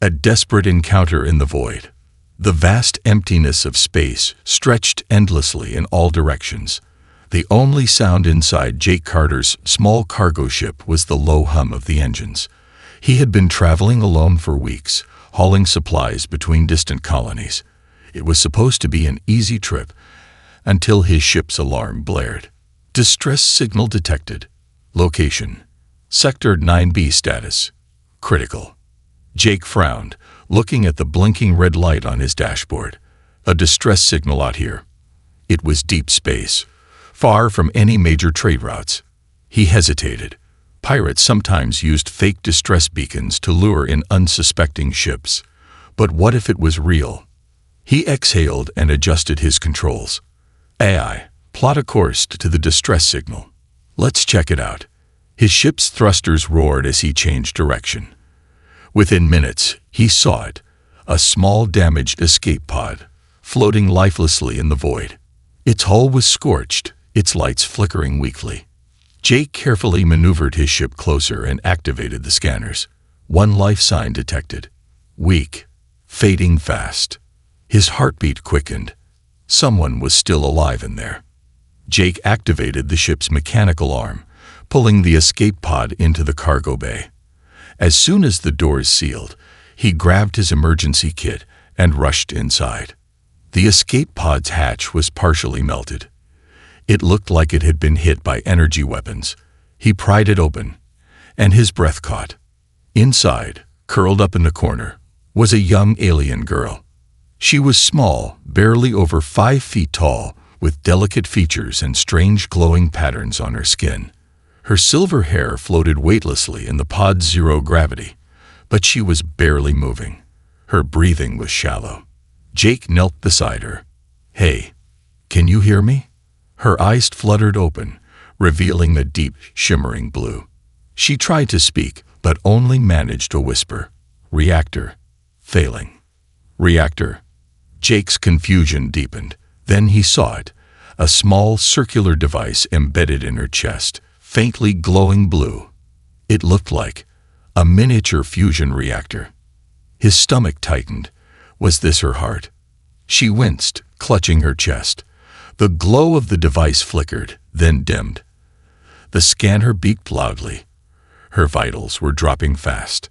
A desperate encounter in the void. The vast emptiness of space stretched endlessly in all directions. The only sound inside Jake Carter's small cargo ship was the low hum of the engines. He had been traveling alone for weeks, hauling supplies between distant colonies. It was supposed to be an easy trip until his ship's alarm blared. Distress signal detected. Location: Sector 9B status. Critical. Jake frowned, looking at the blinking red light on his dashboard. A distress signal out here. It was deep space, far from any major trade routes. He hesitated. Pirates sometimes used fake distress beacons to lure in unsuspecting ships. But what if it was real? He exhaled and adjusted his controls. AI, plot a course to the distress signal. Let's check it out. His ship's thrusters roared as he changed direction. Within minutes, he saw it, a small damaged escape pod, floating lifelessly in the void. Its hull was scorched, its lights flickering weakly. Jake carefully maneuvered his ship closer and activated the scanners. One life sign detected. Weak, fading fast. His heartbeat quickened. Someone was still alive in there. Jake activated the ship's mechanical arm, pulling the escape pod into the cargo bay. As soon as the doors sealed, he grabbed his emergency kit and rushed inside. The escape pod's hatch was partially melted. It looked like it had been hit by energy weapons. He pried it open, and his breath caught. Inside, curled up in the corner, was a young alien girl. She was small, barely over 5 feet tall, with delicate features and strange glowing patterns on her skin. Her silver hair floated weightlessly in the pod's zero gravity, but she was barely moving. Her breathing was shallow. Jake knelt beside her. "Hey, can you hear me?" Her eyes fluttered open, revealing a deep, shimmering blue. She tried to speak, but only managed to whisper, "Reactor. Failing." Reactor. Jake's confusion deepened. Then he saw it, a small circular device embedded in her chest, faintly glowing blue. It looked like a miniature fusion reactor. His stomach tightened. Was this her heart? She winced, clutching her chest. The glow of the device flickered, then dimmed. The scanner beeped loudly. Her vitals were dropping fast.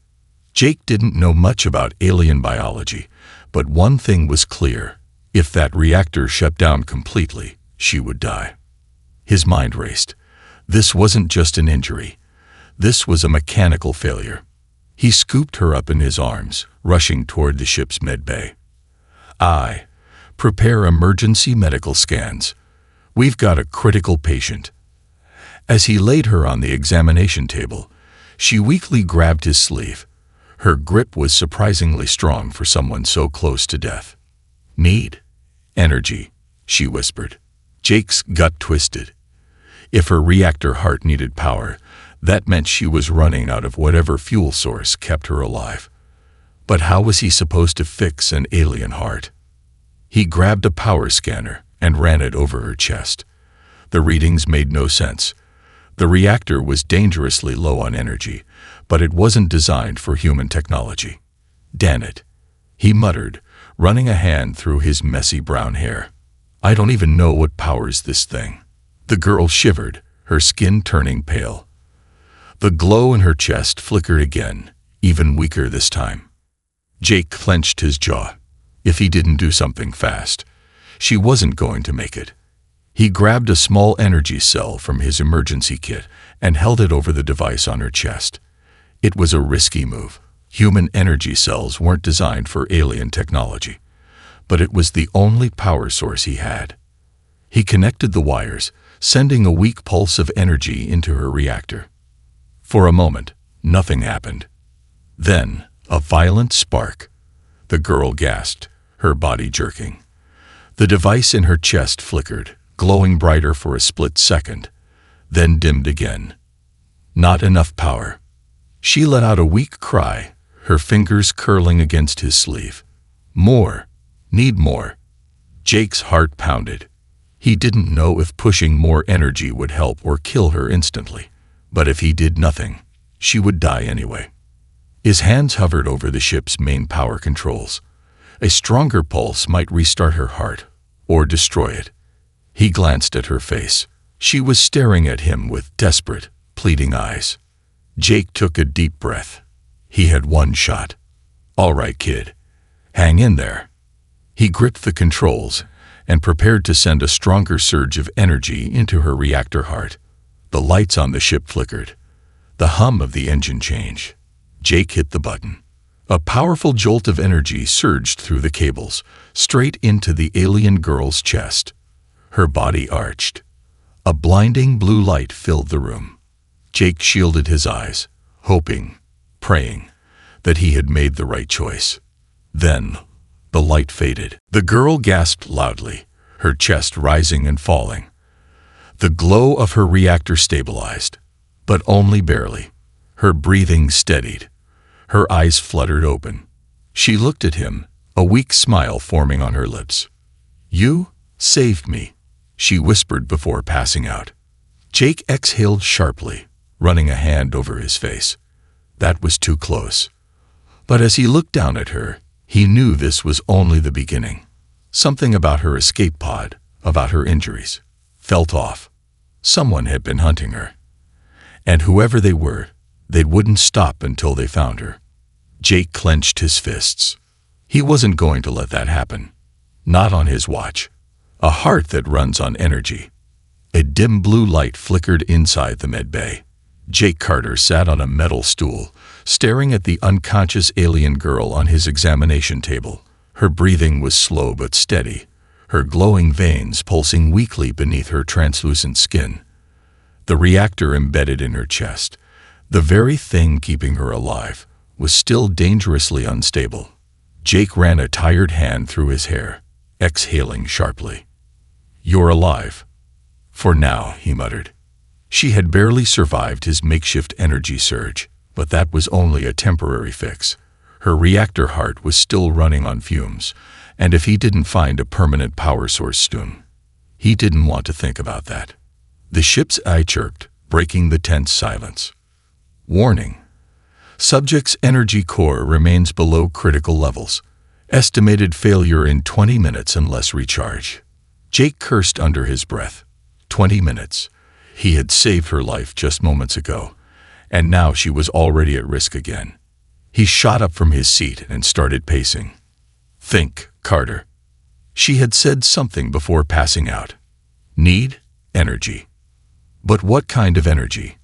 Jake didn't know much about alien biology, but one thing was clear. If that reactor shut down completely, she would die. His mind raced. This wasn't just an injury. This was a mechanical failure. He scooped her up in his arms, rushing toward the ship's medbay. Prepare emergency medical scans. We've got a critical patient." As he laid her on the examination table, she weakly grabbed his sleeve. Her grip was surprisingly strong for someone so close to death. "Need energy," she whispered. Jake's gut twisted. If her reactor heart needed power, that meant she was running out of whatever fuel source kept her alive. But how was he supposed to fix an alien heart? He grabbed a power scanner and ran it over her chest. The readings made no sense. The reactor was dangerously low on energy, but it wasn't designed for human technology. "Damn it," he muttered, running a hand through his messy brown hair. "I don't even know what powers this thing." The girl shivered, her skin turning pale. The glow in her chest flickered again, even weaker this time. Jake clenched his jaw. If he didn't do something fast, she wasn't going to make it. He grabbed a small energy cell from his emergency kit and held it over the device on her chest. It was a risky move. Human energy cells weren't designed for alien technology, but it was the only power source he had. He connected the wires, sending a weak pulse of energy into her reactor. For a moment, nothing happened. Then, a violent spark. The girl gasped, her body jerking. The device in her chest flickered, glowing brighter for a split second, then dimmed again. Not enough power. She let out a weak cry, her fingers curling against his sleeve. "More. Need more." Jake's heart pounded. He didn't know if pushing more energy would help or kill her instantly, but if he did nothing, she would die anyway. His hands hovered over the ship's main power controls. A stronger pulse might restart her heart, or destroy it. He glanced at her face. She was staring at him with desperate, pleading eyes. Jake took a deep breath. He had one shot. "All right, kid. Hang in there." He gripped the controls and prepared to send a stronger surge of energy into her reactor heart. The lights on the ship flickered. The hum of the engine changed. Jake hit the button. A powerful jolt of energy surged through the cables, straight into the alien girl's chest. Her body arched. A blinding blue light filled the room. Jake shielded his eyes, hoping, praying, that he had made the right choice. Then, the light faded. The girl gasped loudly, her chest rising and falling. The glow of her reactor stabilized, but only barely. Her breathing steadied. Her eyes fluttered open. She looked at him, a weak smile forming on her lips. "You saved me," she whispered before passing out. Jake exhaled sharply, running a hand over his face. That was too close. But as he looked down at her, he knew this was only the beginning. Something about her escape pod, about her injuries, felt off. Someone had been hunting her. And whoever they were, they wouldn't stop until they found her. Jake clenched his fists. He wasn't going to let that happen. Not on his watch. A heart that runs on energy. A dim blue light flickered inside the med bay. Jake Carter sat on a metal stool, staring at the unconscious alien girl on his examination table. Her breathing was slow but steady, her glowing veins pulsing weakly beneath her translucent skin. The reactor embedded in her chest, the very thing keeping her alive, was still dangerously unstable. Jake ran a tired hand through his hair, exhaling sharply. "You're alive." "For now," he muttered. She had barely survived his makeshift energy surge, but that was only a temporary fix. Her reactor heart was still running on fumes, and if he didn't find a permanent power source soon, he didn't want to think about that. The ship's eye chirped, breaking the tense silence. "Warning. Subject's energy core remains below critical levels. Estimated failure in 20 minutes unless recharge." Jake cursed under his breath. 20 minutes. He had saved her life just moments ago, and now she was already at risk again. He shot up from his seat and started pacing. "Think, Carter." She had said something before passing out. Need energy. But what kind of energy?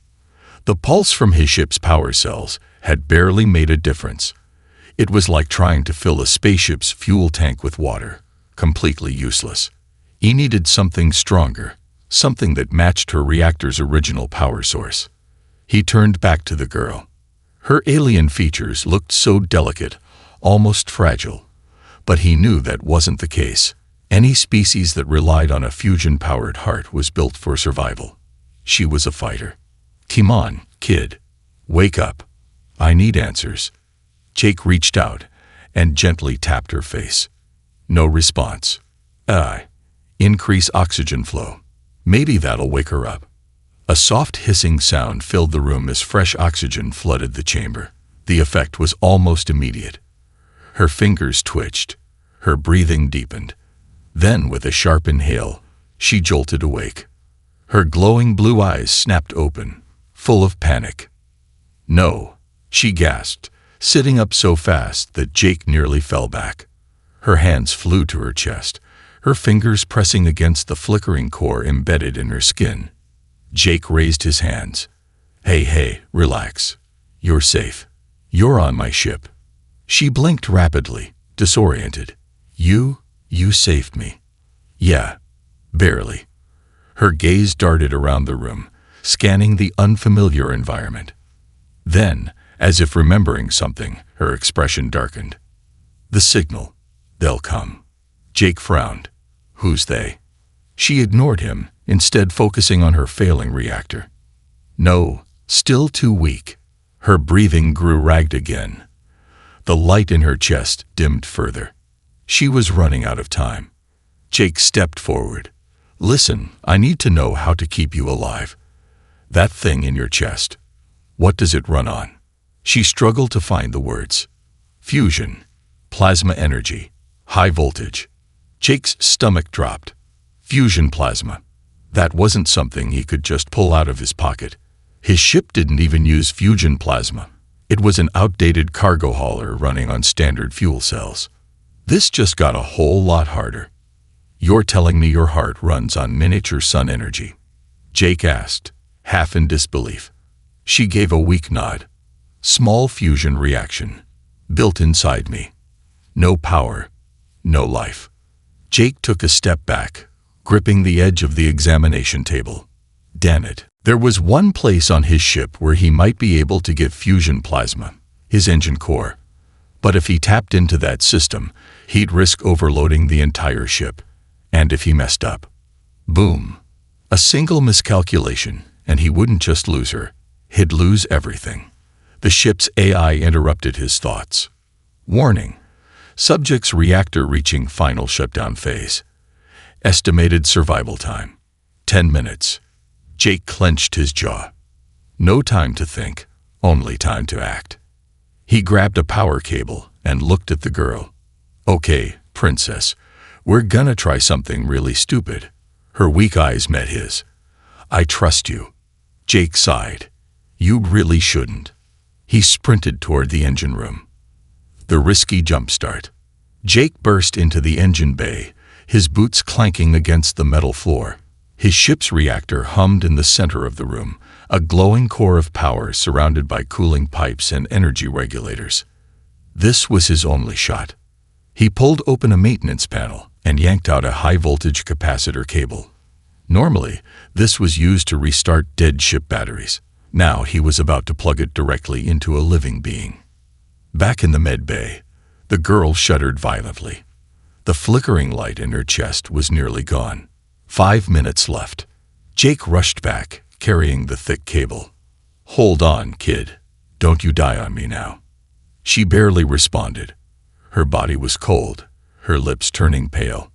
The pulse from his ship's power cells had barely made a difference. It was like trying to fill a spaceship's fuel tank with water, completely useless. He needed something stronger, something that matched her reactor's original power source. He turned back to the girl. Her alien features looked so delicate, almost fragile. But he knew that wasn't the case. Any species that relied on a fusion-powered heart was built for survival. She was a fighter. "Come on, kid. Wake up. I need answers." Jake reached out and gently tapped her face. No response. Increase oxygen flow. Maybe that'll wake her up. A soft hissing sound filled the room as fresh oxygen flooded the chamber. The effect was almost immediate. Her fingers twitched. Her breathing deepened. Then, with a sharp inhale, she jolted awake. Her glowing blue eyes snapped open, full of panic. "No," she gasped, sitting up so fast that Jake nearly fell back. Her hands flew to her chest, her fingers pressing against the flickering core embedded in her skin. Jake raised his hands. Hey, relax. You're safe. You're on my ship." She blinked rapidly, disoriented. You saved me." "Yeah, barely." Her gaze darted around the room, scanning the unfamiliar environment. Then, as if remembering something, her expression darkened. "The signal. They'll come." Jake frowned. "Who's they?" She ignored him, instead focusing on her failing reactor. No, still too weak. Her breathing grew ragged again. The light in her chest dimmed further. She was running out of time. Jake stepped forward. "Listen, I need to know how to keep you alive. That thing in your chest. What does it run on?" She struggled to find the words. Fusion. Plasma energy. High voltage. Jake's stomach dropped. Fusion plasma. That wasn't something he could just pull out of his pocket. His ship didn't even use fusion plasma. It was an outdated cargo hauler running on standard fuel cells. This just got a whole lot harder. You're telling me your heart runs on miniature sun energy? Jake asked, half in disbelief. She gave a weak nod. Small fusion reaction. Built inside me. No power. No life. Jake took a step back, gripping the edge of the examination table. Damn it. There was one place on his ship where he might be able to get fusion plasma, his engine core. But if he tapped into that system, he'd risk overloading the entire ship. And if he messed up, boom. A single miscalculation, and he wouldn't just lose her, he'd lose everything. The ship's AI interrupted his thoughts. Warning. Subject's reactor reaching final shutdown phase. Estimated survival time. 10 minutes. Jake clenched his jaw. No time to think, only time to act. He grabbed a power cable and looked at the girl. Okay, princess, we're gonna try something really stupid. Her weak eyes met his. I trust you. Jake sighed. You really shouldn't. He sprinted toward the engine room. The risky jumpstart. Jake burst into the engine bay, his boots clanking against the metal floor. His ship's reactor hummed in the center of the room, a glowing core of power surrounded by cooling pipes and energy regulators. This was his only shot. He pulled open a maintenance panel and yanked out a high-voltage capacitor cable. Normally, this was used to restart dead ship batteries. Now he was about to plug it directly into a living being. Back in the med bay, the girl shuddered violently. The flickering light in her chest was nearly gone. 5 minutes left. Jake rushed back, carrying the thick cable. Hold on, kid. Don't you die on me now. She barely responded. Her body was cold, her lips turning pale.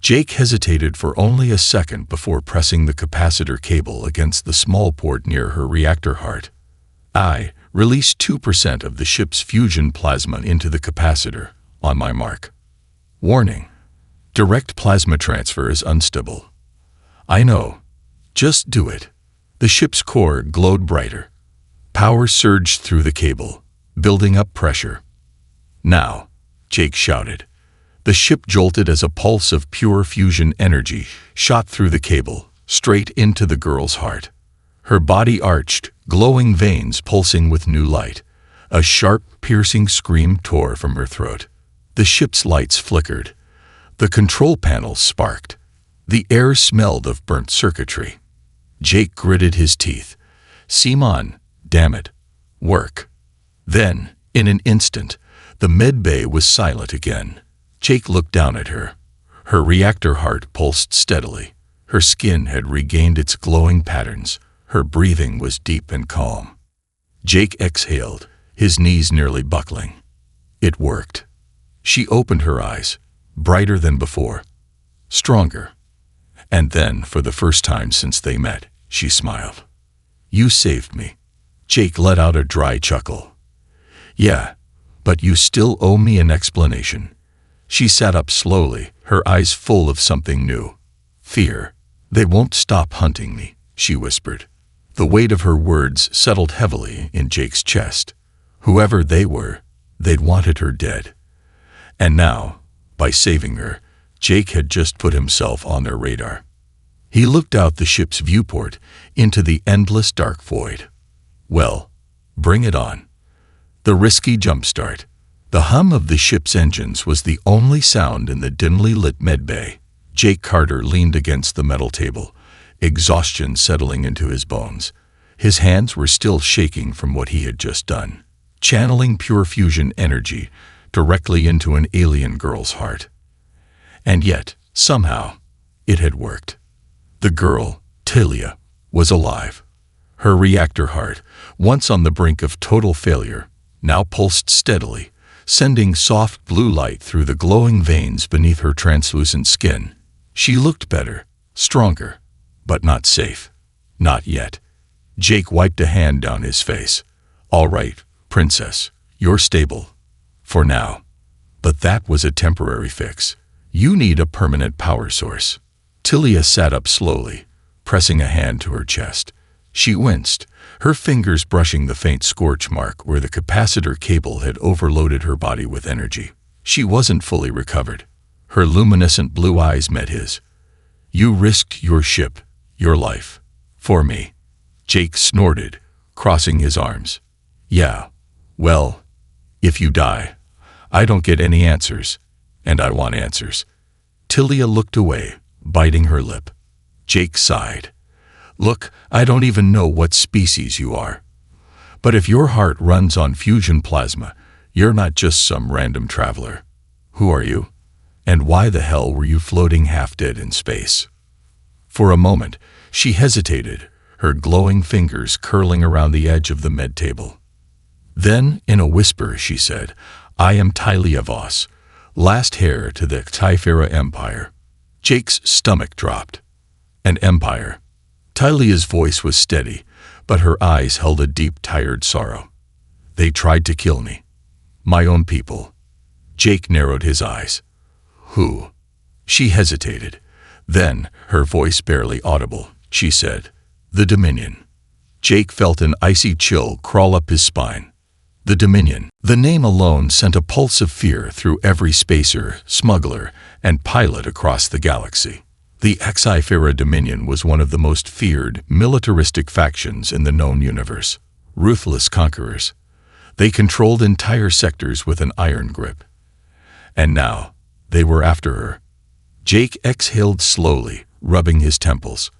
Jake hesitated for only a second before pressing the capacitor cable against the small port near her reactor heart. I released 2% of the ship's fusion plasma into the capacitor, on my mark. Warning. Direct plasma transfer is unstable. I know. Just do it. The ship's core glowed brighter. Power surged through the cable, building up pressure. Now, Jake shouted. The ship jolted as a pulse of pure fusion energy shot through the cable, straight into the girl's heart. Her body arched, glowing veins pulsing with new light. A sharp, piercing scream tore from her throat. The ship's lights flickered. The control panels sparked. The air smelled of burnt circuitry. Jake gritted his teeth. Seem on, damn it. Work. Then, in an instant, the med bay was silent again. Jake looked down at her. Her reactor heart pulsed steadily. Her skin had regained its glowing patterns. Her breathing was deep and calm. Jake exhaled, his knees nearly buckling. It worked. She opened her eyes, brighter than before, stronger. And then, for the first time since they met, she smiled. You saved me. Jake let out a dry chuckle. Yeah, but you still owe me an explanation. She sat up slowly, her eyes full of something new. Fear. They won't stop hunting me, she whispered. The weight of her words settled heavily in Jake's chest. Whoever they were, they'd wanted her dead. And now, by saving her, Jake had just put himself on their radar. He looked out the ship's viewport into the endless dark void. Well, bring it on. The risky jumpstart. The hum of the ship's engines was the only sound in the dimly lit medbay. Jake Carter leaned against the metal table, exhaustion settling into his bones. His hands were still shaking from what he had just done, channeling pure fusion energy directly into an alien girl's heart. And yet, somehow, it had worked. The girl, Tilia, was alive. Her reactor heart, once on the brink of total failure, now pulsed steadily, sending soft blue light through the glowing veins beneath her translucent skin. She looked better, stronger, but not safe. Not yet. Jake wiped a hand down his face. All right, Princess, you're stable. For now. But that was a temporary fix. You need a permanent power source. Tilia sat up slowly, pressing a hand to her chest. She winced, her fingers brushing the faint scorch mark where the capacitor cable had overloaded her body with energy. She wasn't fully recovered. Her luminescent blue eyes met his. You risked your ship, your life. For me. Jake snorted, crossing his arms. Yeah. Well, if you die, I don't get any answers, and I want answers. Tilia looked away, biting her lip. Jake sighed. Look, I don't even know what species you are. But if your heart runs on fusion plasma, you're not just some random traveler. Who are you? And why the hell were you floating half-dead in space? For a moment, she hesitated, her glowing fingers curling around the edge of the med table. Then, in a whisper, she said, I am Tilia Voss, last heir to the HFY Empire. Jake's stomach dropped. An empire. Tilia's voice was steady, but her eyes held a deep, tired sorrow. They tried to kill me. My own people. Jake narrowed his eyes. Who? She hesitated. Then, her voice barely audible, she said, The Dominion. Jake felt an icy chill crawl up his spine. The Dominion. The name alone sent a pulse of fear through every spacer, smuggler, and pilot across the galaxy. The HFY Dominion was one of the most feared, militaristic factions in the known universe. Ruthless conquerors. They controlled entire sectors with an iron grip. And now, they were after her. Jake exhaled slowly, rubbing his temples.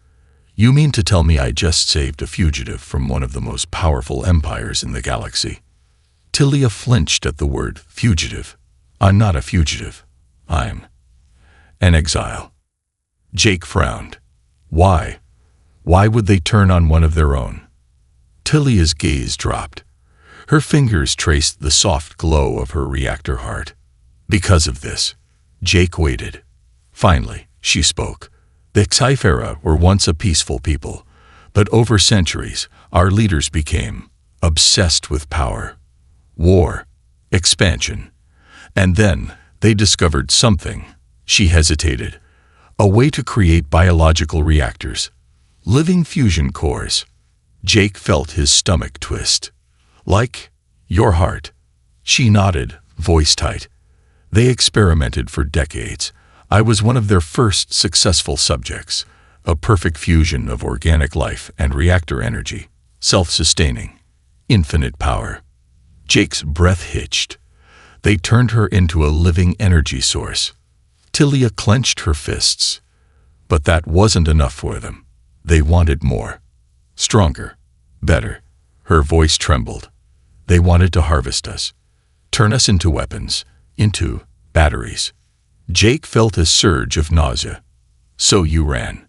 You mean to tell me I just saved a fugitive from one of the most powerful empires in the galaxy? Tilia flinched at the word fugitive. I'm not a fugitive. I'm an exile. Jake frowned. Why? Why would they turn on one of their own? Tilia's gaze dropped. Her fingers traced the soft glow of her reactor heart. Because of this. Jake waited. Finally, she spoke. The HFY were once a peaceful people, but over centuries, our leaders became obsessed with power, war, expansion. And then they discovered something. She hesitated. A way to create biological reactors, living fusion cores. Jake felt his stomach twist. Like your heart. She nodded, voice tight. They experimented for decades. I was one of their first successful subjects, a perfect fusion of organic life and reactor energy, self-sustaining, infinite power. Jake's breath hitched. They turned her into a living energy source. Tilia clenched her fists. But that wasn't enough for them. They wanted more. Stronger. Better. Her voice trembled. They wanted to harvest us. Turn us into weapons. Into batteries. Jake felt a surge of nausea. So you ran.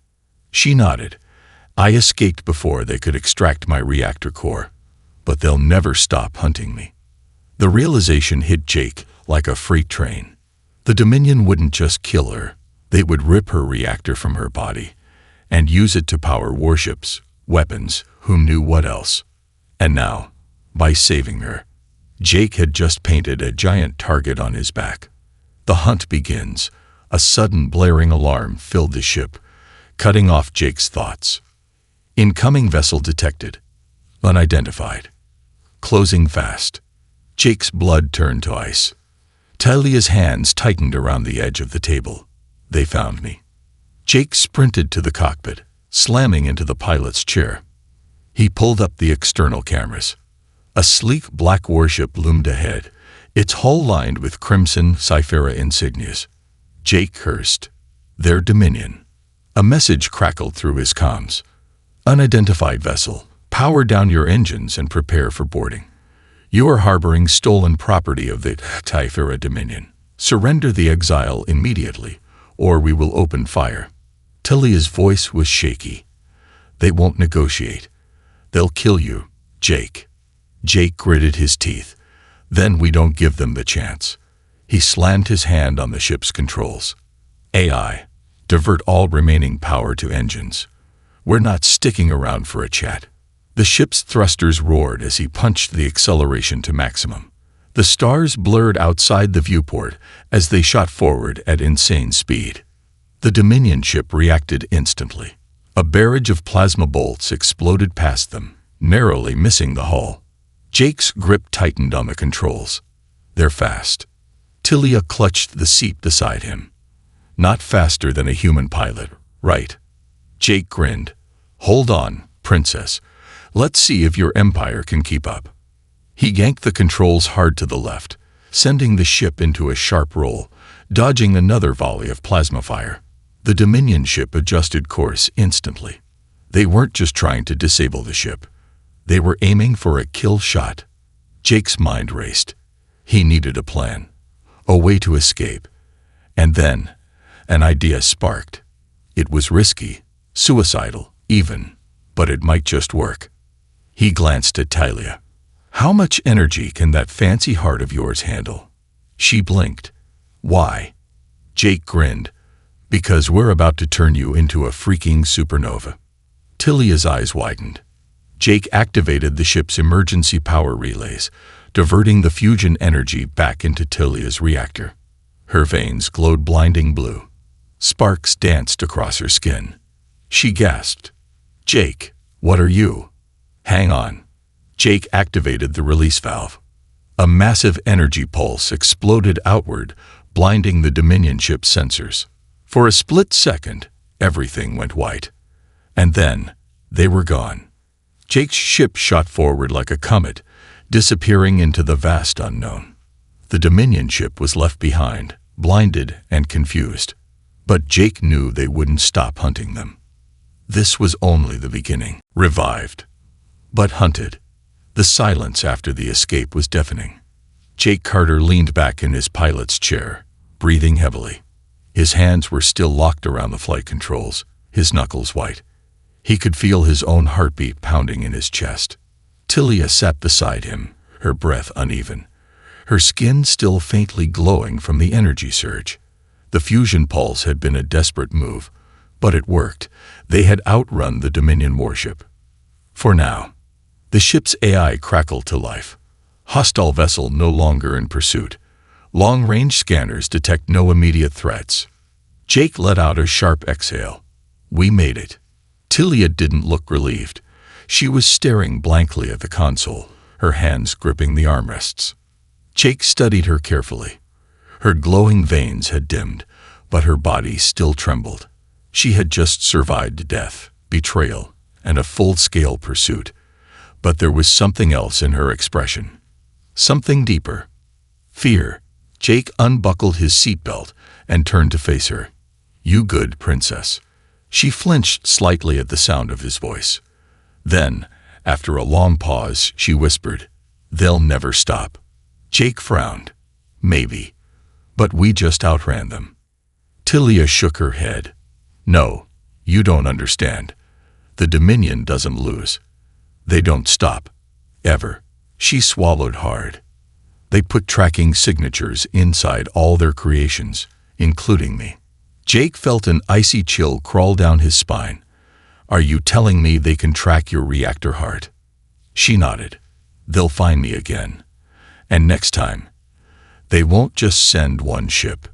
She nodded. I escaped before they could extract my reactor core. But they'll never stop hunting me. The realization hit Jake like a freight train. The Dominion wouldn't just kill her. They would rip her reactor from her body and use it to power warships, weapons, who knew what else. And now, by saving her, Jake had just painted a giant target on his back. The hunt begins. A sudden blaring alarm filled the ship, cutting off Jake's thoughts. Incoming vessel detected. Unidentified. Closing fast. Jake's blood turned to ice. Tilia's hands tightened around the edge of the table. They found me. Jake sprinted to the cockpit, slamming into the pilot's chair. He pulled up the external cameras. A sleek black warship loomed ahead, its hull lined with crimson Sci-Fi insignias. Jake cursed. Their Dominion. A message crackled through his comms. Unidentified vessel. Power down your engines and prepare for boarding. You are harboring stolen property of the HFY Dominion. Surrender the exile immediately, or we will open fire. Tilia's voice was shaky. They won't negotiate. They'll kill you, Jake. Jake gritted his teeth. Then we don't give them the chance. He slammed his hand on the ship's controls. AI, divert all remaining power to engines. We're not sticking around for a chat. The ship's thrusters roared as he punched the acceleration to maximum. The stars blurred outside the viewport as they shot forward at insane speed. The Dominion ship reacted instantly. A barrage of plasma bolts exploded past them, narrowly missing the hull. Jake's grip tightened on the controls. They're fast. Tilia clutched the seat beside him. Not faster than a human pilot, right? Jake grinned. Hold on, princess. Let's see if your empire can keep up. He yanked the controls hard to the left, sending the ship into a sharp roll, dodging another volley of plasma fire. The Dominion ship adjusted course instantly. They weren't just trying to disable the ship. They were aiming for a kill shot. Jake's mind raced. He needed a plan, a way to escape. And then, an idea sparked. It was risky, suicidal, even, but it might just work. He glanced at Tilia. How much energy can that fancy heart of yours handle? She blinked. Why? Jake grinned. Because we're about to turn you into a freaking supernova. Tilia's eyes widened. Jake activated the ship's emergency power relays, diverting the fusion energy back into Tilia's reactor. Her veins glowed blinding blue. Sparks danced across her skin. She gasped. Jake, what are you? Hang on. Jake activated the release valve. A massive energy pulse exploded outward, blinding the Dominion ship's sensors. For a split second, everything went white. And then, they were gone. Jake's ship shot forward like a comet, disappearing into the vast unknown. The Dominion ship was left behind, blinded and confused. But Jake knew they wouldn't stop hunting them. This was only the beginning. Revived, but hunted. The silence after the escape was deafening. Jake Carter leaned back in his pilot's chair, breathing heavily. His hands were still locked around the flight controls, his knuckles white. He could feel his own heartbeat pounding in his chest. Tilia sat beside him, her breath uneven, her skin still faintly glowing from the energy surge. The fusion pulse had been a desperate move, but it worked. They had outrun the Dominion warship. For now, the ship's AI crackled to life. Hostile vessel no longer in pursuit. Long-range scanners detect no immediate threats. Jake let out a sharp exhale. We made it. Tilia didn't look relieved. She was staring blankly at the console, her hands gripping the armrests. Jake studied her carefully. Her glowing veins had dimmed, but her body still trembled. She had just survived death, betrayal, and a full-scale pursuit. But there was something else in her expression. Something deeper. Fear. Jake unbuckled his seatbelt and turned to face her. You good, princess? She flinched slightly at the sound of his voice. Then, after a long pause, she whispered, They'll never stop. Jake frowned. Maybe. But we just outran them. Tilia shook her head. No, you don't understand. The Dominion doesn't lose. They don't stop. Ever. She swallowed hard. They put tracking signatures inside all their creations, including me. Jake felt an icy chill crawl down his spine. Are you telling me they can track your reactor heart? She nodded. They'll find me again. And next time, they won't just send one ship.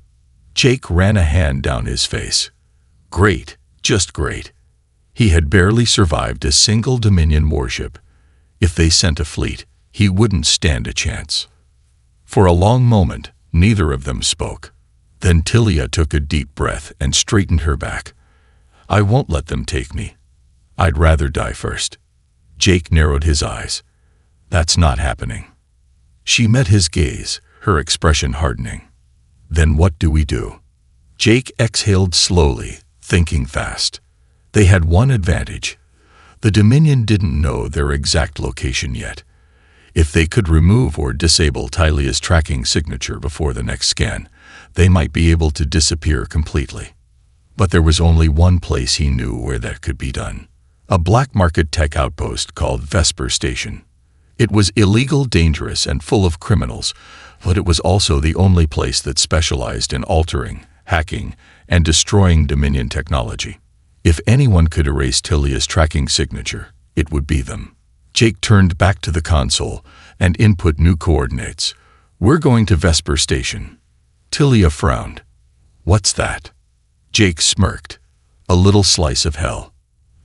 Jake ran a hand down his face. Great, just great. He had barely survived a single Dominion warship. If they sent a fleet, he wouldn't stand a chance. For a long moment, neither of them spoke. Then Tilia took a deep breath and straightened her back. I won't let them take me. I'd rather die first. Jake narrowed his eyes. That's not happening. She met his gaze, her expression hardening. Then what do we do? Jake exhaled slowly, thinking fast. They had one advantage. The Dominion didn't know their exact location yet. If they could remove or disable Tilia's tracking signature before the next scan, they might be able to disappear completely. But there was only one place he knew where that could be done. A black market tech outpost called Vesper Station. It was illegal, dangerous, and full of criminals, but it was also the only place that specialized in altering, hacking, and destroying Dominion technology. If anyone could erase Tilia's tracking signature, it would be them. Jake turned back to the console and input new coordinates. "We're going to Vesper Station." Tilia frowned. "What's that?" Jake smirked. "A little slice of hell.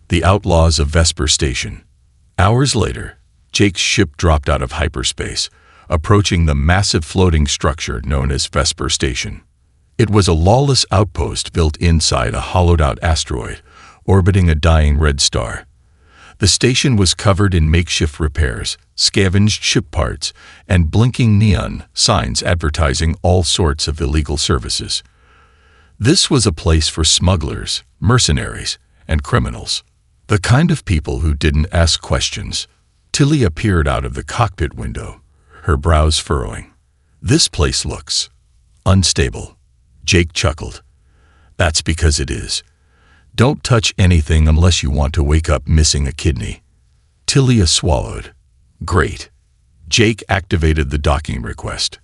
The outlaws of Vesper Station." Hours later, Jake's ship dropped out of hyperspace, approaching the massive floating structure known as Vesper Station. It was a lawless outpost built inside a hollowed-out asteroid, orbiting a dying red star. The station was covered in makeshift repairs, scavenged ship parts, and blinking neon signs advertising all sorts of illegal services. This was a place for smugglers, mercenaries, and criminals. The kind of people who didn't ask questions. Tilly appeared out of the cockpit window, her brows furrowing. "This place looks unstable." Jake chuckled. "That's because it is. Don't touch anything unless you want to wake up missing a kidney." Tilia swallowed. "Great." Jake activated the docking request.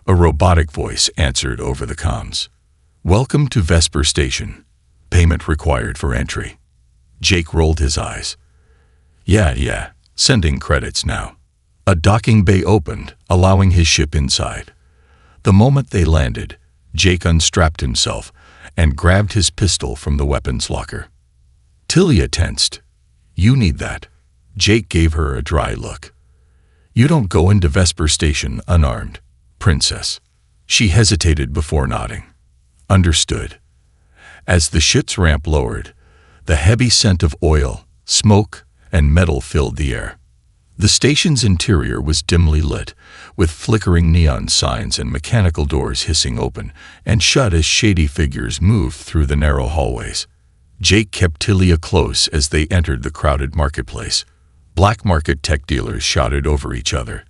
A robotic voice answered over the comms. "Welcome to Vesper Station. Payment required for entry." Jake rolled his eyes. Yeah, sending credits now." A docking bay opened, allowing his ship inside. The moment they landed, Jake unstrapped himself and grabbed his pistol from the weapons locker. Tilia tensed. "You need that." Jake gave her a dry look. "You don't go into Vesper Station unarmed, princess." She hesitated before nodding. "Understood." As the ship's ramp lowered, the heavy scent of oil, smoke, and metal filled the air. The station's interior was dimly lit, with flickering neon signs and mechanical doors hissing open and shut as shady figures moved through the narrow hallways. Jake kept Tilia close as they entered the crowded marketplace. Black market tech dealers shouted over each other,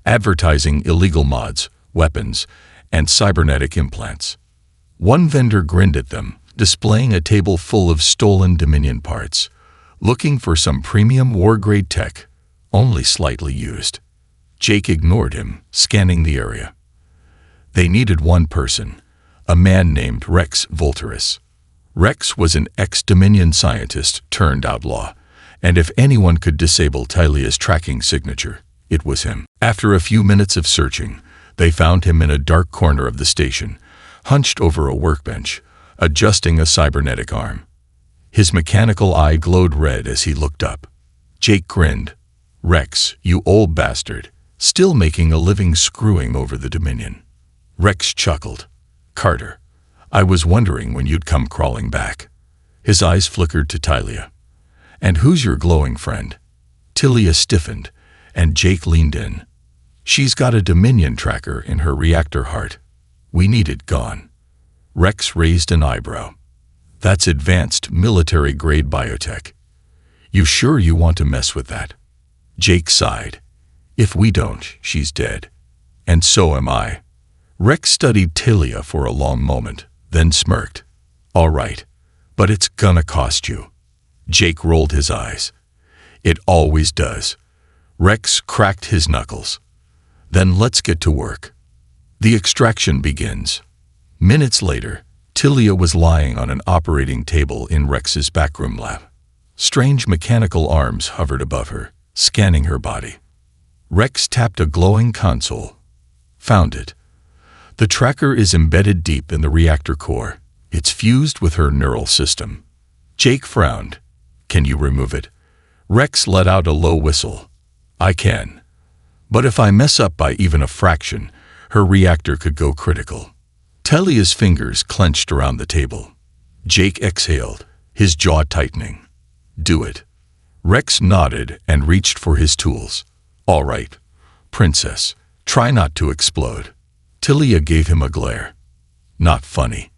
advertising illegal mods, weapons, and cybernetic implants. One vendor grinned at them, displaying a table full of stolen Dominion parts, looking for some premium war-grade tech, only slightly used. Jake ignored him, scanning the area. They needed one person, a man named Rex Volterus. Rex was an ex-Dominion scientist turned outlaw, and if anyone could disable Tilia's tracking signature, it was him. After a few minutes of searching, they found him in a dark corner of the station, hunched over a workbench, adjusting a cybernetic arm. His mechanical eye glowed red as he looked up. Jake grinned. "Rex, you old bastard, still making a living screwing over the Dominion." Rex chuckled. "Carter, I was wondering when you'd come crawling back." His eyes flickered to Tilia. "And who's your glowing friend?" Tilia stiffened, and Jake leaned in. "She's got a Dominion tracker in her reactor heart. We need it gone." Rex raised an eyebrow. "That's advanced military-grade biotech. You sure you want to mess with that?" Jake sighed. "If we don't, she's dead. And so am I." Rex studied Tilia for a long moment, then smirked. "All right, but it's gonna cost you." Jake rolled his eyes. "It always does." Rex cracked his knuckles. "Then let's get to work." The extraction begins. Minutes later, Tilia was lying on an operating table in Rex's backroom lab. Strange mechanical arms hovered above her, scanning her body. Rex tapped a glowing console. "Found it. The tracker is embedded deep in the reactor core. It's fused with her neural system." Jake frowned. "Can you remove it?" Rex let out a low whistle. "I can. But if I mess up by even a fraction, her reactor could go critical." Tilia's fingers clenched around the table. Jake exhaled, his jaw tightening. "Do it." Rex nodded and reached for his tools. "All right, princess, try not to explode." Tilia gave him a glare. "Not funny."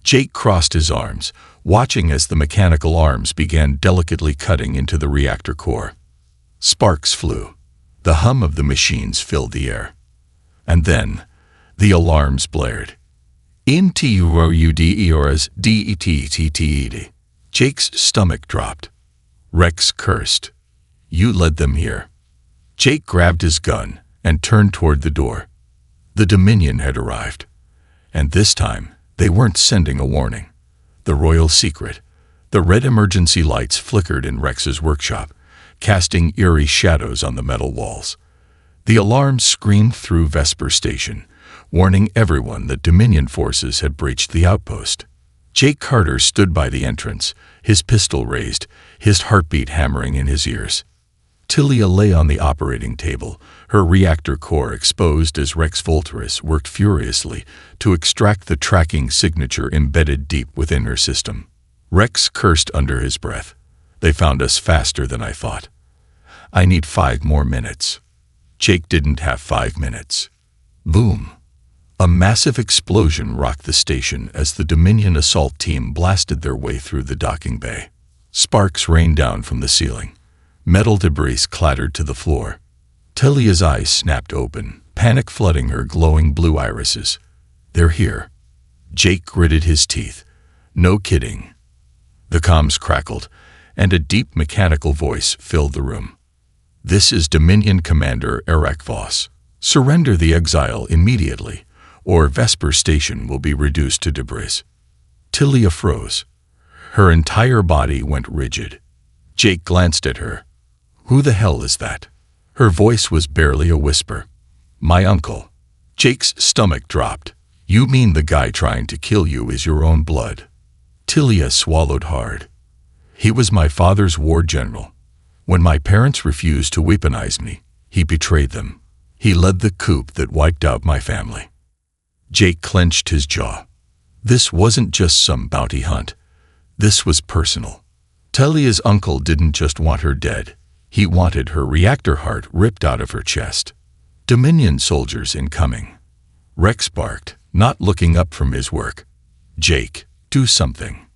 Jake crossed his arms, watching as the mechanical arms began delicately cutting into the reactor core. Sparks flew. The hum of the machines filled the air. And then, the alarms blared. "Inturudeoras detttt." Jake's stomach dropped. Rex cursed. "You led them here." Jake grabbed his gun and turned toward the door. The Dominion had arrived. And this time, they weren't sending a warning. The royal secret. The red emergency lights flickered in Rex's workshop, casting eerie shadows on the metal walls. The alarm screamed through Vesper Station, warning everyone that Dominion forces had breached the outpost. Jake Carter stood by the entrance, his pistol raised, his heartbeat hammering in his ears. Tilia lay on the operating table, her reactor core exposed as Rex Volturus worked furiously to extract the tracking signature embedded deep within her system. Rex cursed under his breath. They found us faster than I thought. I need 5 more minutes. Jake didn't have 5 minutes. Boom. A massive explosion rocked the station as the Dominion assault team blasted their way through the docking bay. Sparks rained down from the ceiling. Metal debris clattered to the floor. Tilia's eyes snapped open, panic flooding her glowing blue irises. They're here. Jake gritted his teeth. No kidding. The comms crackled, and a deep mechanical voice filled the room. This is Dominion Commander Eric Voss. Surrender the exile immediately, or Vesper Station will be reduced to debris. Tilia froze. Her entire body went rigid. Jake glanced at her. Who the hell is that? Her voice was barely a whisper. My uncle. Jake's stomach dropped. You mean the guy trying to kill you is your own blood? Tilia swallowed hard. He was my father's war general. When my parents refused to weaponize me, he betrayed them. He led the coup that wiped out my family. Jake clenched his jaw. This wasn't just some bounty hunt. This was personal. Tilia's uncle didn't just want her dead. He wanted her reactor heart ripped out of her chest. Dominion soldiers incoming. Rex barked, not looking up from his work. Jake, do something.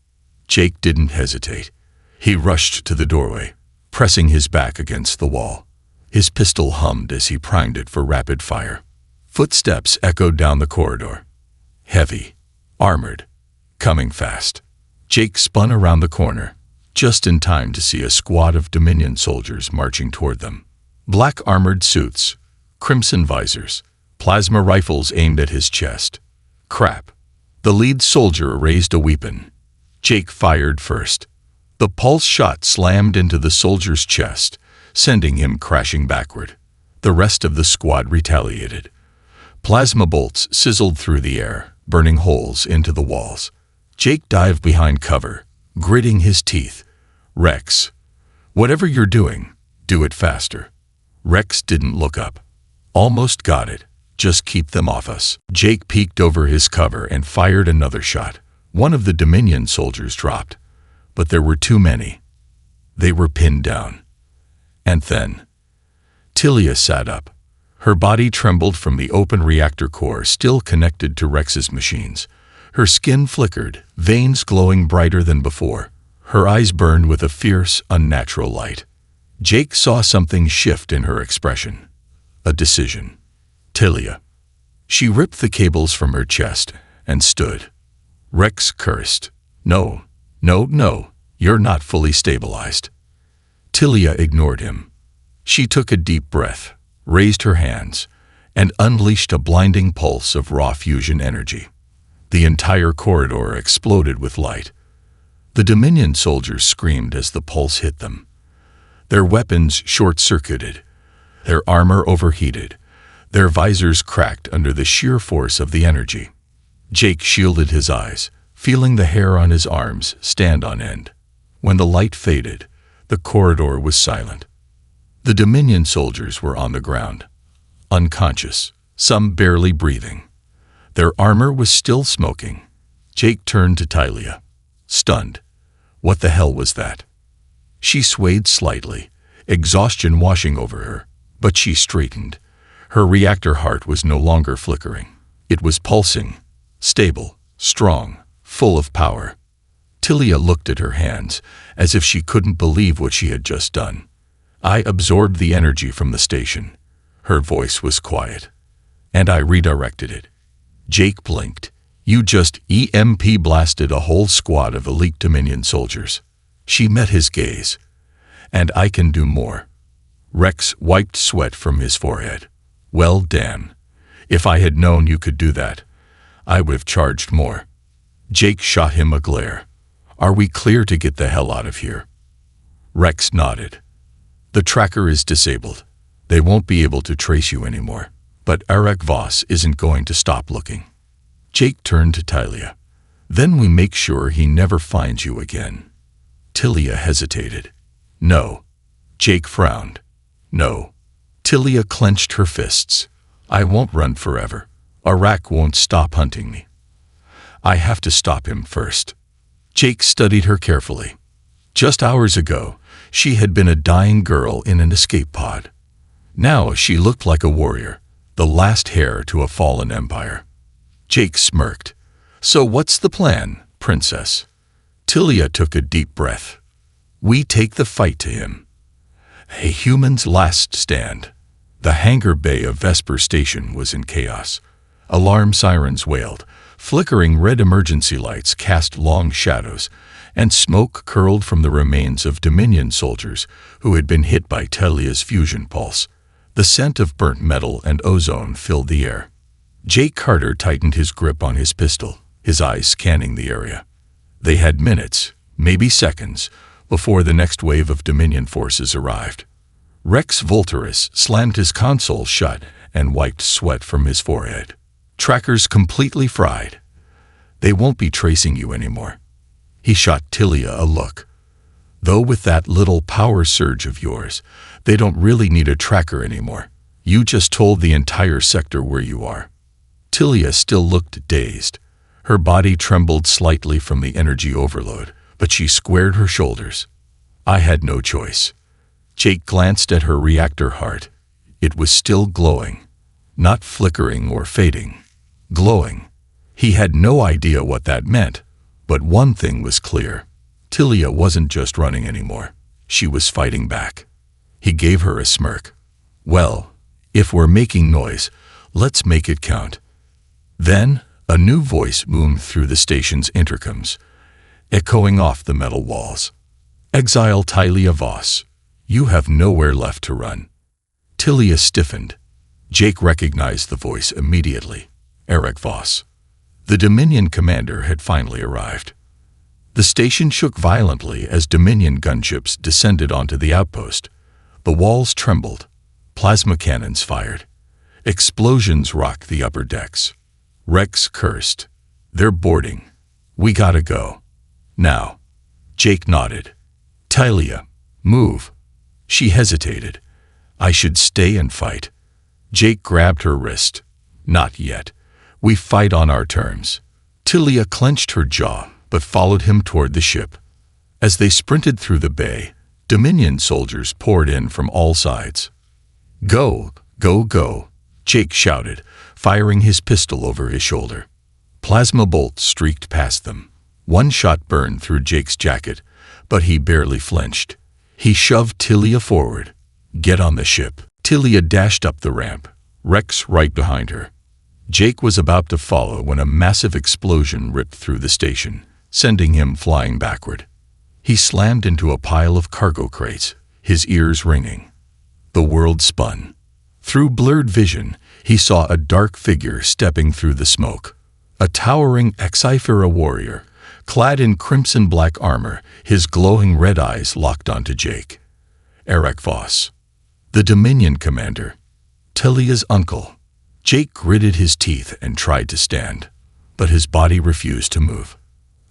Jake didn't hesitate. He rushed to the doorway, pressing his back against the wall. His pistol hummed as he primed it for rapid fire. Footsteps echoed down the corridor. Heavy, armored, coming fast. Jake spun around the corner, just in time to see a squad of Dominion soldiers marching toward them. Black armored suits, crimson visors, plasma rifles aimed at his chest. Crap. The lead soldier raised a weapon. Jake fired first. The pulse shot slammed into the soldier's chest, sending him crashing backward. The rest of the squad retaliated. Plasma bolts sizzled through the air, burning holes into the walls. Jake dived behind cover, gritting his teeth. Rex, whatever you're doing, do it faster. Rex didn't look up. Almost got it. Just keep them off us. Jake peeked over his cover and fired another shot. One of the Dominion soldiers dropped, but there were too many. They were pinned down. And then, Tilia sat up. Her body trembled from the open reactor core still connected to Rex's machines. Her skin flickered, veins glowing brighter than before. Her eyes burned with a fierce, unnatural light. Jake saw something shift in her expression. A decision. Tilia. She ripped the cables from her chest and stood. Rex cursed. No, you're not fully stabilized. Tilia ignored him. She took a deep breath, raised her hands, and unleashed a blinding pulse of raw fusion energy. The entire corridor exploded with light. The Dominion soldiers screamed as the pulse hit them. Their weapons short-circuited, their armor overheated, their visors cracked under the sheer force of the energy. Jake shielded his eyes, feeling the hair on his arms stand on end. When the light faded, the corridor was silent. The Dominion soldiers were on the ground, unconscious, some barely breathing. Their armor was still smoking. Jake turned to Tilia, stunned. What the hell was that? She swayed slightly, exhaustion washing over her, but she straightened. Her reactor heart was no longer flickering. It was pulsing, stable, strong, full of power. Tilia looked at her hands, as if she couldn't believe what she had just done. I absorbed the energy from the station. Her voice was quiet. And I redirected it. Jake blinked. You just EMP blasted a whole squad of elite Dominion soldiers. She met his gaze. And I can do more. Rex wiped sweat from his forehead. Well, damn. If I had known you could do that, I would have charged more. Jake shot him a glare. Are we clear to get the hell out of here? Rex nodded. The tracker is disabled. They won't be able to trace you anymore. But Eric Voss isn't going to stop looking. Jake turned to Talia. Then we make sure he never finds you again. Talia hesitated. No. Jake frowned. No. Talia clenched her fists. I won't run forever. Iraq won't stop hunting me. I have to stop him first. Jake studied her carefully. Just hours ago, she had been a dying girl in an escape pod. Now she looked like a warrior, the last heir to a fallen empire. Jake smirked. So what's the plan, princess? Talia took a deep breath. We take the fight to him. A human's last stand. The hangar bay of Vesper Station was in chaos. Alarm sirens wailed, flickering red emergency lights cast long shadows, and smoke curled from the remains of Dominion soldiers who had been hit by Talia's fusion pulse. The scent of burnt metal and ozone filled the air. Jake Carter tightened his grip on his pistol, his eyes scanning the area. They had minutes, maybe seconds, before the next wave of Dominion forces arrived. Rex Volturus slammed his console shut and wiped sweat from his forehead. Trackers completely fried. They won't be tracing you anymore. He shot Talia a look. Though with that little power surge of yours, they don't really need a tracker anymore. You just told the entire sector where you are. Talia still looked dazed. Her body trembled slightly from the energy overload, but she squared her shoulders. I had no choice. Jake glanced at her reactor heart. It was still glowing, not flickering or fading. Glowing. He had no idea what that meant, but one thing was clear. Talia wasn't just running anymore. She was fighting back. He gave her a smirk. Well, if we're making noise, let's make it count. Then, a new voice boomed through the station's intercoms, echoing off the metal walls. Exile Talia Voss. You have nowhere left to run. Talia stiffened. Jake recognized the voice immediately. Eric Voss. The Dominion commander had finally arrived. The station shook violently as Dominion gunships descended onto the outpost. The walls trembled. Plasma cannons fired. Explosions rocked the upper decks. Rex cursed. They're boarding. We gotta go. Now. Jake nodded. Talia, move. She hesitated. I should stay and fight. Jake grabbed her wrist. Not yet. We fight on our terms. Talia clenched her jaw, but followed him toward the ship. As they sprinted through the bay, Dominion soldiers poured in from all sides. Go, go, go, Jake shouted, firing his pistol over his shoulder. Plasma bolts streaked past them. One shot burned through Jake's jacket, but he barely flinched. He shoved Talia forward. Get on the ship. Talia dashed up the ramp, Rex right behind her. Jake was about to follow when a massive explosion ripped through the station, sending him flying backward. He slammed into a pile of cargo crates, his ears ringing. The world spun. Through blurred vision, he saw a dark figure stepping through the smoke. A towering HFY warrior, clad in crimson-black armor, his glowing red eyes locked onto Jake. Eric Voss. The Dominion commander. Talia's uncle. Jake gritted his teeth and tried to stand, but his body refused to move.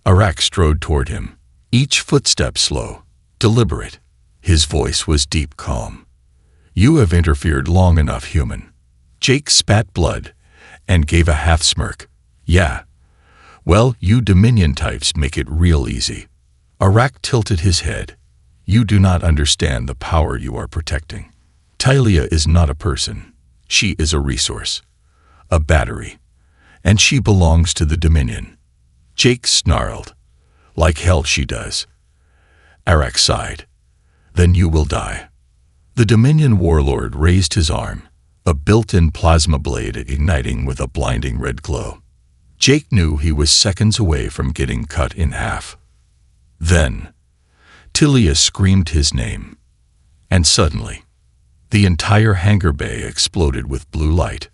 Iraq strode toward him, each footstep slow, deliberate. His voice was deep calm. You have interfered long enough, human. Jake spat blood and gave a half smirk. Yeah. Well, you Dominion types make it real easy. Iraq tilted his head. You do not understand the power you are protecting. Talia is not a person. She is a resource, a battery, and she belongs to the Dominion. Jake snarled. Like hell she does. Iraq sighed. Then you will die. The Dominion warlord raised his arm, a built-in plasma blade igniting with a blinding red glow. Jake knew he was seconds away from getting cut in half. Then, Talia screamed his name, and suddenly, the entire hangar bay exploded with blue light.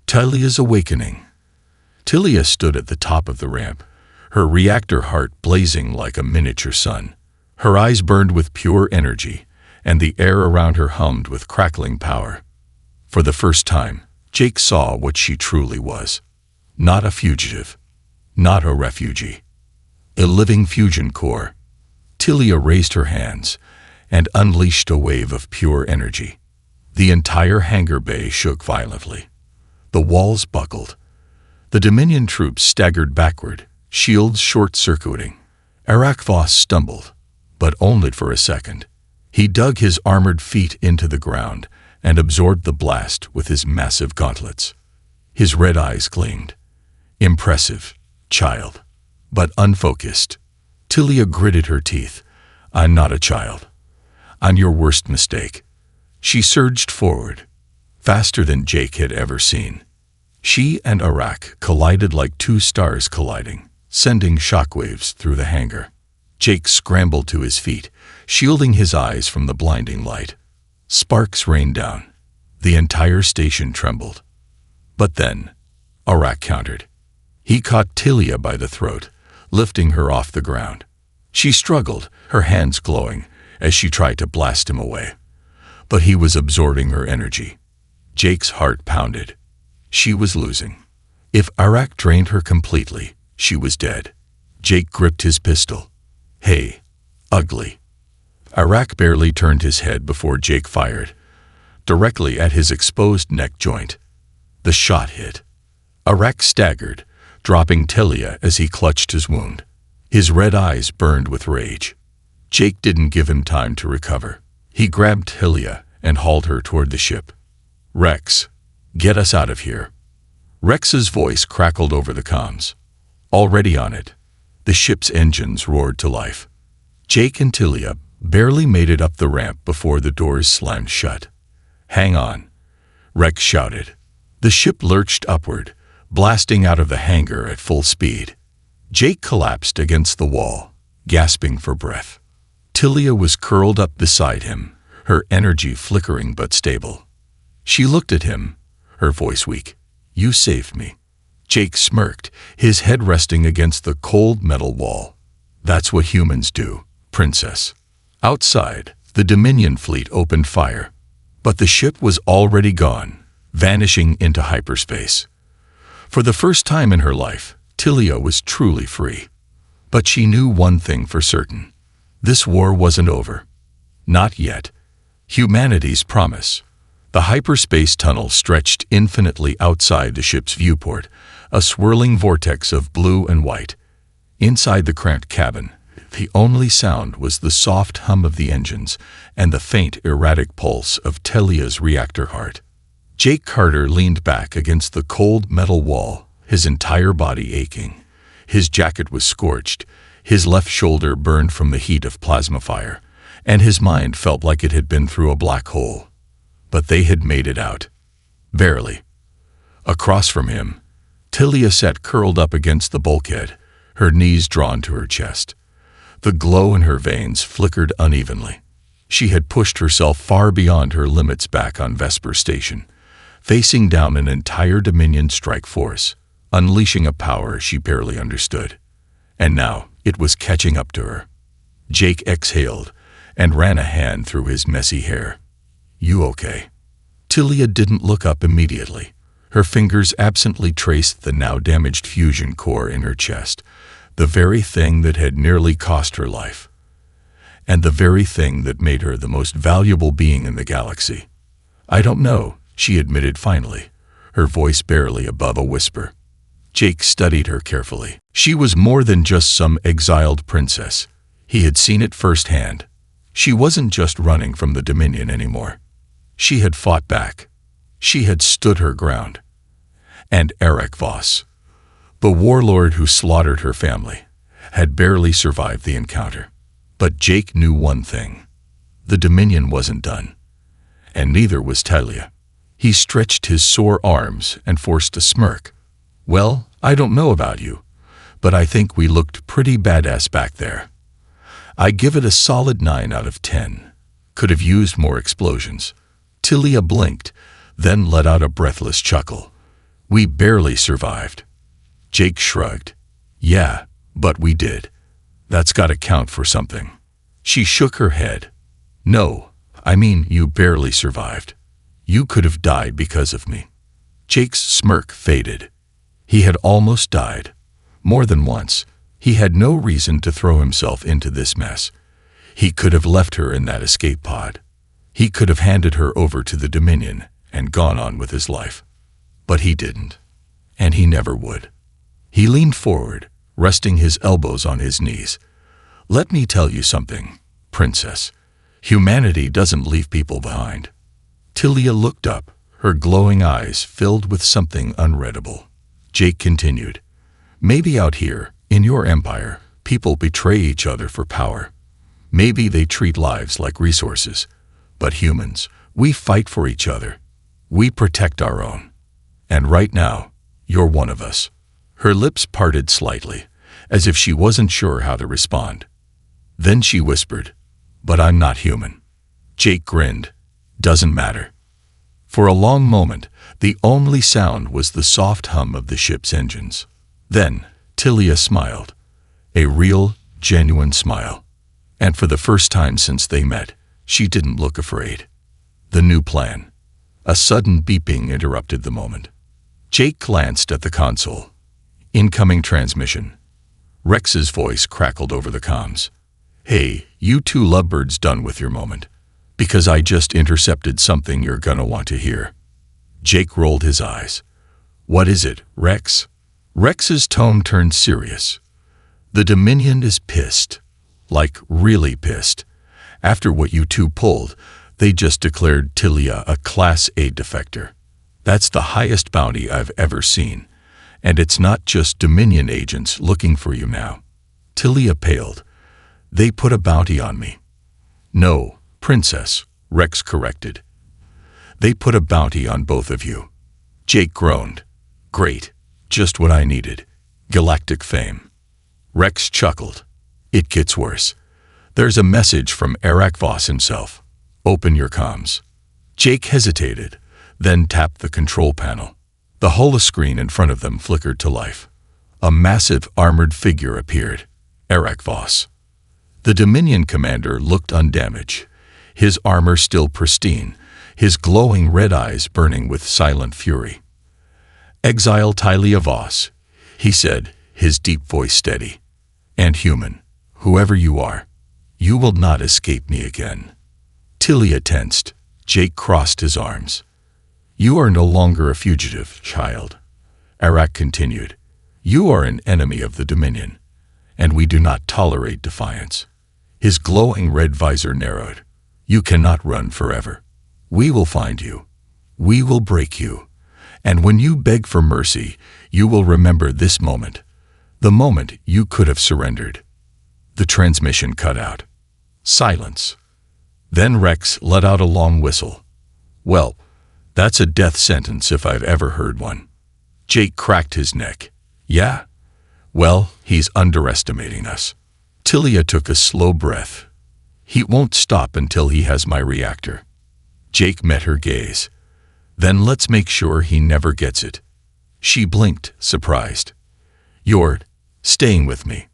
Talia's awakening. Talia stood at the top of the ramp, her reactor heart blazing like a miniature sun. Her eyes burned with pure energy, and the air around her hummed with crackling power. For the first time, Jake saw what she truly was. Not a fugitive. Not a refugee. A living fusion core. Tilia raised her hands and unleashed a wave of pure energy. The entire hangar bay shook violently. The walls buckled. The Dominion troops staggered backward, shields short-circuiting. HFY stumbled, but only for a second. He dug his armored feet into the ground and absorbed the blast with his massive gauntlets. His red eyes gleamed. Impressive, child, but unfocused. Tilia gritted her teeth. I'm not a child. I'm your worst mistake. She surged forward, faster than Jake had ever seen. She and Arak collided like two stars colliding, sending shockwaves through the hangar. Jake scrambled to his feet, shielding his eyes from the blinding light. Sparks rained down. The entire station trembled. But then, Arak countered. He caught Tilia by the throat, lifting her off the ground. She struggled, her hands glowing, as she tried to blast him away. But he was absorbing her energy. Jake's heart pounded. She was losing. If Arak drained her completely, she was dead. Jake gripped his pistol. Hey, ugly. Arak barely turned his head before Jake fired, directly at his exposed neck joint. The shot hit. Arak staggered, dropping Tilia as he clutched his wound. His red eyes burned with rage. Jake didn't give him time to recover. He grabbed Tilia and hauled her toward the ship. Rex, get us out of here. Rex's voice crackled over the comms. Already on it. The ship's engines roared to life. Jake and Tilia barely made it up the ramp before the doors slammed shut. Hang on, Rex shouted. The ship lurched upward, blasting out of the hangar at full speed. Jake collapsed against the wall, gasping for breath. Tilia was curled up beside him, her energy flickering but stable. She looked at him, her voice weak. You saved me. Jake smirked, his head resting against the cold metal wall. That's what humans do, princess. Outside, the Dominion fleet opened fire. But the ship was already gone, vanishing into hyperspace. For the first time in her life, Tilia was truly free. But she knew one thing for certain. This war wasn't over. Not yet. Humanity's promise. The hyperspace tunnel stretched infinitely outside the ship's viewport, a swirling vortex of blue and white. Inside the cramped cabin, the only sound was the soft hum of the engines and the faint, erratic pulse of Tilia's reactor heart. Jake Carter leaned back against the cold metal wall, his entire body aching. His jacket was scorched, his left shoulder burned from the heat of plasma fire, and his mind felt like it had been through a black hole. But they had made it out. Barely. Across from him, Tilia sat curled up against the bulkhead, her knees drawn to her chest. The glow in her veins flickered unevenly. She had pushed herself far beyond her limits back on Vesper Station, facing down an entire Dominion strike force, unleashing a power she barely understood. And now it was catching up to her. Jake exhaled and ran a hand through his messy hair. You okay? Tilia didn't look up immediately. Her fingers absently traced the now damaged fusion core in her chest, the very thing that had nearly cost her life, and the very thing that made her the most valuable being in the galaxy. I don't know, she admitted finally, her voice barely above a whisper. Jake studied her carefully. She was more than just some exiled princess. He had seen it firsthand. She wasn't just running from the Dominion anymore. She had fought back. She had stood her ground. And Eric Voss, the warlord who slaughtered her family, had barely survived the encounter. But Jake knew one thing. The Dominion wasn't done. And neither was Tilia. He stretched his sore arms and forced a smirk. Well, I don't know about you, but I think we looked pretty badass back there. I give it a solid 9 out of 10. Could have used more explosions. Tilia blinked, then let out a breathless chuckle. We barely survived. Jake shrugged. Yeah, but we did. That's gotta count for something. She shook her head. No, I mean, you barely survived. You could have died because of me." Jake's smirk faded. He had almost died. More than once. He had no reason to throw himself into this mess. He could have left her in that escape pod. He could have handed her over to the Dominion and gone on with his life. But he didn't. And he never would. He leaned forward, resting his elbows on his knees. "Let me tell you something, Princess. Humanity doesn't leave people behind." Tilia looked up, her glowing eyes filled with something unreadable. Jake continued, "Maybe out here, in your empire, people betray each other for power. Maybe they treat lives like resources. But humans, we fight for each other. We protect our own. And right now, you're one of us." Her lips parted slightly, as if she wasn't sure how to respond. Then she whispered, "But I'm not human." Jake grinned. "Doesn't matter." For a long moment, the only sound was the soft hum of the ship's engines. Then, Tilia smiled. A real, genuine smile. And for the first time since they met, she didn't look afraid. The new plan. A sudden beeping interrupted the moment. Jake glanced at the console. Incoming transmission. Rex's voice crackled over the comms. "Hey, you two lovebirds, done with your moment. Because I just intercepted something you're gonna want to hear." Jake rolled his eyes. "What is it, Rex?" Rex's tone turned serious. "The Dominion is pissed. Like, really pissed. After what you two pulled, they just declared Tilia a Class A defector. That's the highest bounty I've ever seen. And it's not just Dominion agents looking for you now." Tilia paled. "They put a bounty on me." "No, Princess," Rex corrected. "They put a bounty on both of you." Jake groaned. "Great. Just what I needed. Galactic fame." Rex chuckled. "It gets worse. There's a message from Eric Voss himself. Open your comms." Jake hesitated, then tapped the control panel. The holoscreen in front of them flickered to life. A massive armored figure appeared. Eric Voss. The Dominion commander looked undamaged, his armor still pristine, his glowing red eyes burning with silent fury. "Exile Tilia Voss," he said, his deep voice steady. "And human, whoever you are, you will not escape me again." Tilia tensed. Jake crossed his arms. "You are no longer a fugitive, child," Eric continued. "You are an enemy of the Dominion, and we do not tolerate defiance." His glowing red visor narrowed. "You cannot run forever. We will find you. We will break you. And when you beg for mercy, you will remember this moment. The moment you could have surrendered." The transmission cut out. Silence. Then Rex let out a long whistle. "Well, that's a death sentence if I've ever heard one." Jake cracked his neck. "Yeah? Well, he's underestimating us." Tilia took a slow breath. "He won't stop until he has my reactor." Jake met her gaze. "Then let's make sure he never gets it." She blinked, surprised. "You're staying with me."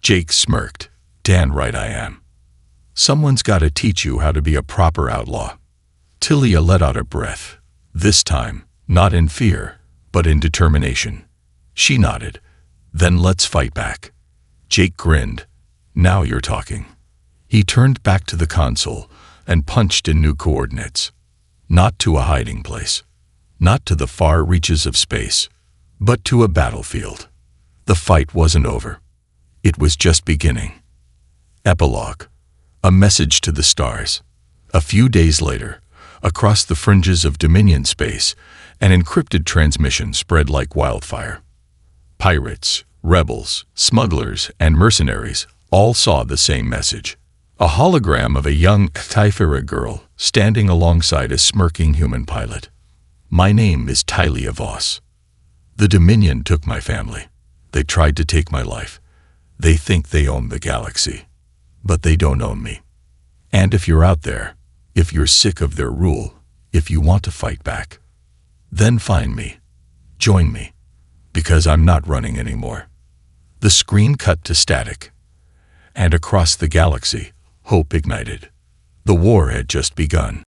Jake smirked. "Damn right I am. Someone's got to teach you how to be a proper outlaw." Tilia let out a breath. This time, not in fear, but in determination. She nodded. "Then let's fight back." Jake grinned. "Now you're talking." He turned back to the console and punched in new coordinates. Not to a hiding place. Not to the far reaches of space. But to a battlefield. The fight wasn't over. It was just beginning. Epilogue. A message to the stars. A few days later, across the fringes of Dominion space, an encrypted transmission spread like wildfire. Pirates, rebels, smugglers, and mercenaries all saw the same message. A hologram of a young Typhera girl standing alongside a smirking human pilot. "My name is Tilia Voss. The Dominion took my family. They tried to take my life. They think they own the galaxy. But they don't own me. And if you're out there, if you're sick of their rule, if you want to fight back, then find me. Join me. Because I'm not running anymore." The screen cut to static. And across the galaxy, hope ignited. The war had just begun.